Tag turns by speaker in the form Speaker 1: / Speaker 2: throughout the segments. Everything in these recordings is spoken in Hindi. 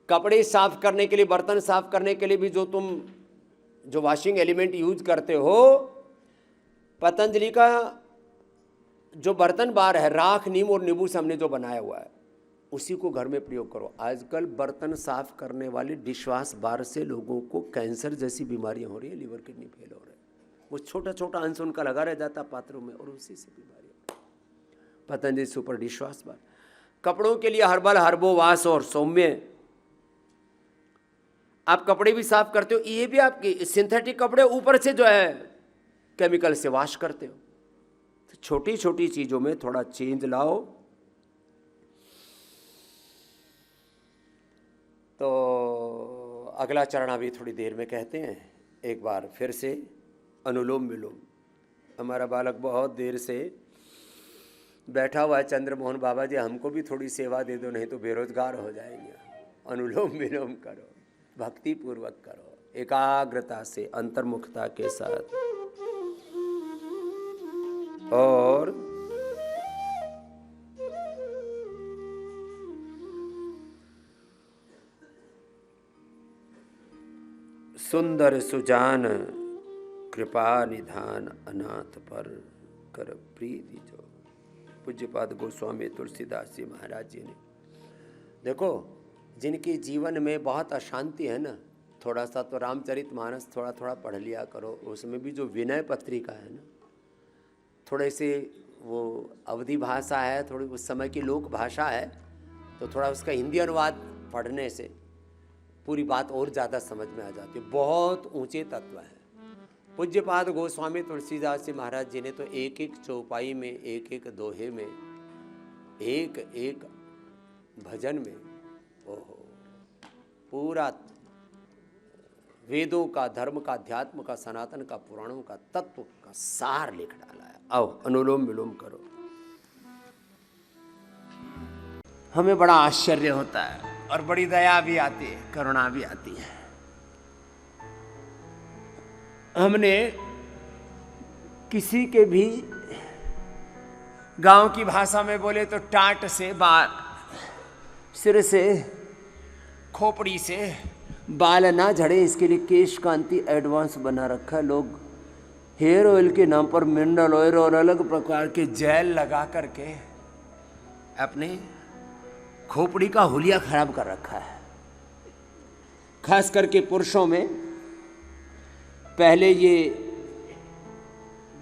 Speaker 1: कपड़े साफ करने के लिए, बर्तन साफ करने के लिए भी जो वॉशिंग एलिमेंट यूज करते हो, पतंजलि का जो बर्तन बार है, राख, नीम और नींबू से हमने जो बनाया हुआ है, उसी को घर में प्रयोग करो। आजकल बर्तन साफ करने वाले डिशवॉश बार से लोगों को कैंसर जैसी बीमारियां हो रही है, लीवर किडनी फेल हो रहे हैं। वो छोटा छोटा अंश उनका लगा रह जाता पात्रों में और उसी से बीमारियां। Patanjali super dishwash bar. कपड़ों के लिए हर्बल, हर्बो वाश और सौम्य। आप कपड़े भी साफ करते हो, ये भी आपके सिंथेटिक कपड़े ऊपर से जो है केमिकल से वॉश करते हो। तो छोटी छोटी चीजों में थोड़ा चेंज लाओ। तो अगला चरण अभी थोड़ी देर में कहते हैं। एक बार फिर से अनुलोम विलोम। हमारा बालक बहुत देर से बैठा हुआ है, चंद्रमोहन बाबा जी हमको भी थोड़ी सेवा दे दो, नहीं तो बेरोजगार हो जाएंगे। अनुलोम विलोम करो, भक्ति पूर्वक करो, एकाग्रता से, अंतर्मुखता के साथ। और सुंदर सुजान कृपा निधान अनाथ पर कर प्रीति जो। पूज्यपाद गोस्वामी तुलसीदास जी महाराज जी ने, देखो जिनके जीवन में बहुत अशांति है ना, थोड़ा सा तो रामचरितमानस थोड़ा थोड़ा पढ़ लिया करो। उसमें भी जो विनय पत्रिका है ना, थोड़े से वो अवधि भाषा है, थोड़ी उस समय की लोक भाषा है, तो थोड़ा उसका हिंदी अनुवाद पढ़ने से पूरी बात और ज़्यादा समझ में आ जाती है। बहुत ऊंचे तत्व हैं। पूज्यपाद गोस्वामी तुलसीदास जी महाराज जी ने तो एक एक चौपाई में, एक एक दोहे में, एक एक भजन में, ओहो, पूरा वेदों का, धर्म का, अध्यात्म का, सनातन का, पुराणों का, तत्व का सार लिख डाला है। आओ अनुलोम विलोम करो। हमें बड़ा आश्चर्य होता है और बड़ी दया भी आती है, करुणा भी आती है। हमने किसी के भी गांव की भाषा में बोले तो टाट से, सिर से, खोपड़ी से बाल ना झड़े, इसके लिए केश कांति एडवांस बना रखा है। लोग हेयर ऑयल के नाम पर मिनरल ऑयल और अलग प्रकार के जेल लगा करके अपने खोपड़ी का हुलिया खराब कर रखा है। खास करके पुरुषों में पहले ये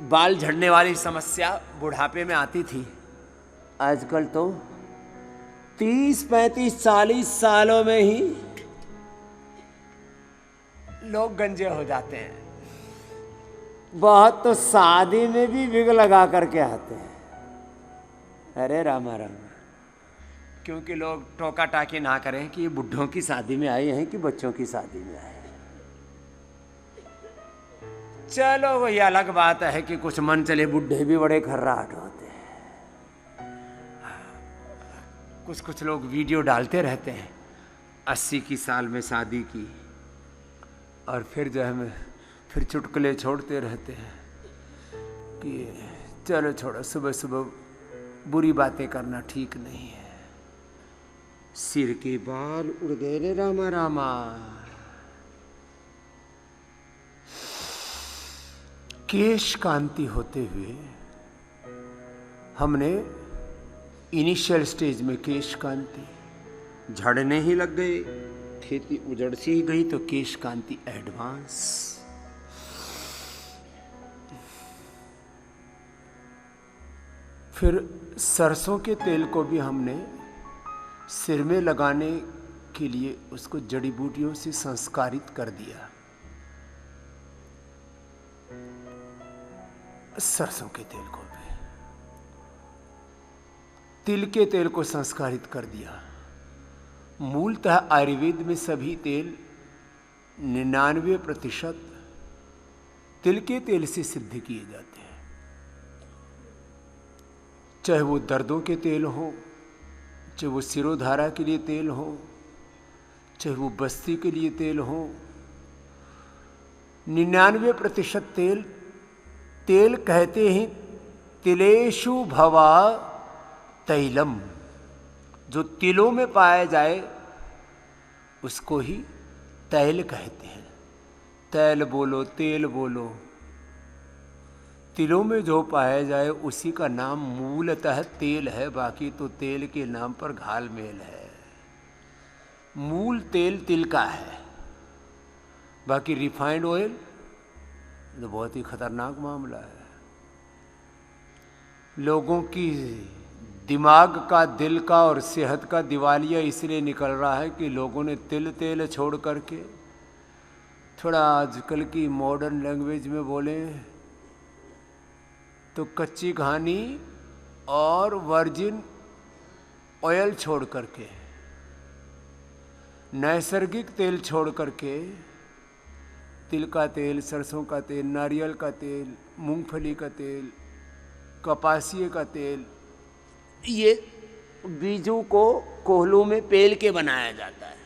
Speaker 1: बाल झड़ने वाली समस्या बुढ़ापे में आती थी। आजकल तो 30, 35, 40 सालों में ही लोग गंजे हो जाते हैं। बहुत तो शादी में भी विग लगा करके आते हैं। अरे रामा रामा, क्योंकि लोग टोका टाकी ना करें कि ये बुढ़ों की शादी में आए हैं कि बच्चों की शादी में आए हैं। चलो वही अलग बात है कि कुछ मन चले बुढ़े भी बड़े खर्राट होते हैं। कुछ कुछ लोग वीडियो डालते रहते हैं 80 की साल में शादी की, और फिर जो है फिर चुटकुले छोड़ते रहते हैं कि चलो छोड़ो, सुबह सुबह बुरी बातें करना ठीक नहीं है। सिर के बाल उड़ गए रे रामा रामा। केश कांति होते हुए हमने इनिशियल स्टेज में केश कांति, झड़ने ही लग गए, खेती उजड़ सी ही गई तो केश कांति एडवांस। फिर सरसों के तेल को भी हमने सिर में लगाने के लिए उसको जड़ी बूटियों से संस्कारित कर दिया। सरसों के तेल को भी, तिल के तेल को संस्कारित कर दिया। मूलतः आयुर्वेद में सभी तेल 99% तिल के तेल से सिद्ध किए जाते हैं। चाहे वो दर्दों के तेल हो, चाहे वो सिरोधारा के लिए तेल हो, चाहे वो बस्ती के लिए तेल हो, 99% तेल कहते हैं तिलेषु भवा तैलम। जो तिलों में पाया जाए उसको ही तैल कहते हैं। तैल बोलो, तेल बोलो, तिलों में जो पाया जाए उसी का नाम मूलतः तेल है। बाकी तो तेल के नाम पर घाल मेल है। मूल तेल तिल का है, बाकी रिफाइंड ऑयल तो बहुत ही खतरनाक मामला है। लोगों की दिमाग का, दिल का और सेहत का दिवालिया इसलिए निकल रहा है कि लोगों ने तिल तेल छोड़ करके, थोड़ा आजकल की मॉडर्न लैंग्वेज में बोले तो कच्ची घानी और वर्जिन ऑयल छोड़ करके, नैसर्गिक तेल छोड़ करके, तिल का तेल, सरसों का तेल, नारियल का तेल, मूंगफली का तेल, कपासिए का तेल, ये बीजों को कोहलों में पेल के बनाया जाता है।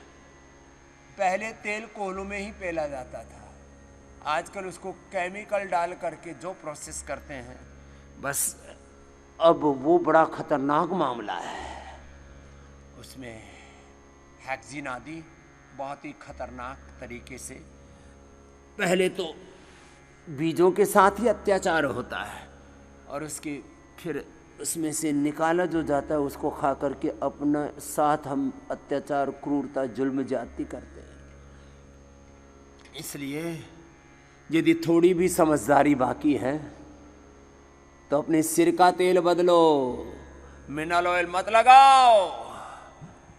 Speaker 1: पहले तेल कोहलों में ही पेला जाता था, आजकल उसको केमिकल डाल करके जो प्रोसेस करते हैं, बस अब वो बड़ा खतरनाक मामला है। उसमें हेक्सिन आदि बहुत ही खतरनाक तरीके से, पहले तो बीजों के साथ ही अत्याचार होता है और उसके फिर उसमें से निकाला जो जाता है उसको खा करके अपना साथ हम अत्याचार, क्रूरता, जुल्म, ज्यादती करते हैं। इसलिए यदि थोड़ी भी समझदारी बाकी है तो अपने सिर का तेल बदलो, मिनरल ऑयल मत लगाओ।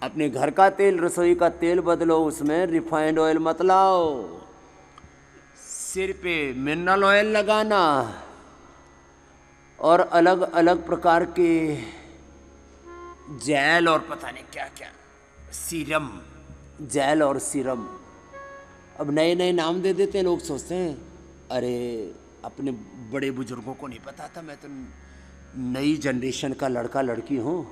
Speaker 1: अपने घर का तेल, रसोई का तेल बदलो, उसमें रिफाइंड ऑयल मत लाओ। सिर पे मिनरल ऑयल लगाना और अलग अलग प्रकार के जेल और पता नहीं क्या क्या, सीरम, जेल और सीरम, अब नए नए नाम दे देते हैं। लोग सोचते हैं अरे अपने बड़े बुजुर्गों को नहीं पता था, मैं तो नई जनरेशन का लड़का लड़की हूँ,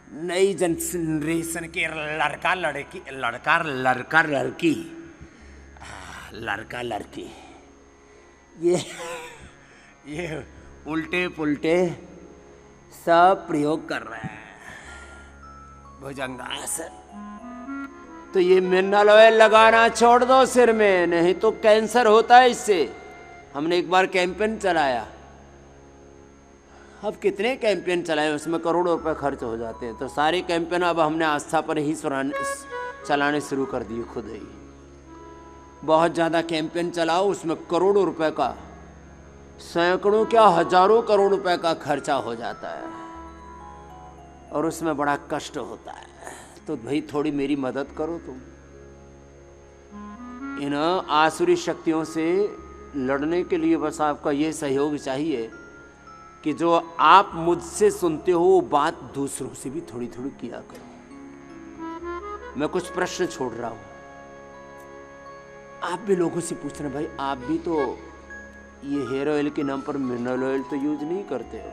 Speaker 1: नई जनरेशन के लड़का लड़की, लड़का लड़की, ये उल्टे पुल्टे सब प्रयोग कर रहे हैं भुजंगासन। तो ये मिनरल ऑयल लगाना छोड़ दो सिर में, नहीं तो कैंसर होता है इससे। हमने एक बार कैंपेन चलाया, अब कितने कैंपेन चलाए, उसमें करोड़ों रुपए खर्च हो जाते हैं। तो सारे कैंपेन अब हमने आस्था पर ही चलाने शुरू कर दिए खुद ही। बहुत ज़्यादा कैंपेन चलाओ, उसमें करोड़ों रुपए का, सैकड़ों क्या हजारों करोड़ रुपए का खर्चा हो जाता है और उसमें बड़ा कष्ट होता है। तो भाई थोड़ी मेरी मदद करो तुम। इन आसुरी शक्तियों से लड़ने के लिए बस आपका ये सहयोग चाहिए कि जो आप मुझसे सुनते हो वो बात दूसरों से भी थोड़ी थोड़ी किया करो। मैं कुछ प्रश्न छोड़ रहा हूं, आप भी लोगों से पूछना, भाई आप भी तो ये हेयर ऑयल के नाम पर मिनरल ऑयल तो यूज नहीं करते हो,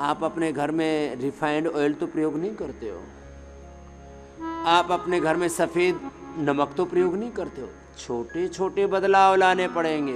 Speaker 1: आप अपने घर में रिफाइंड ऑयल तो प्रयोग नहीं करते हो, आप अपने घर में सफेद नमक तो प्रयोग नहीं करते हो। छोटे छोटे बदलाव लाने पड़ेंगे।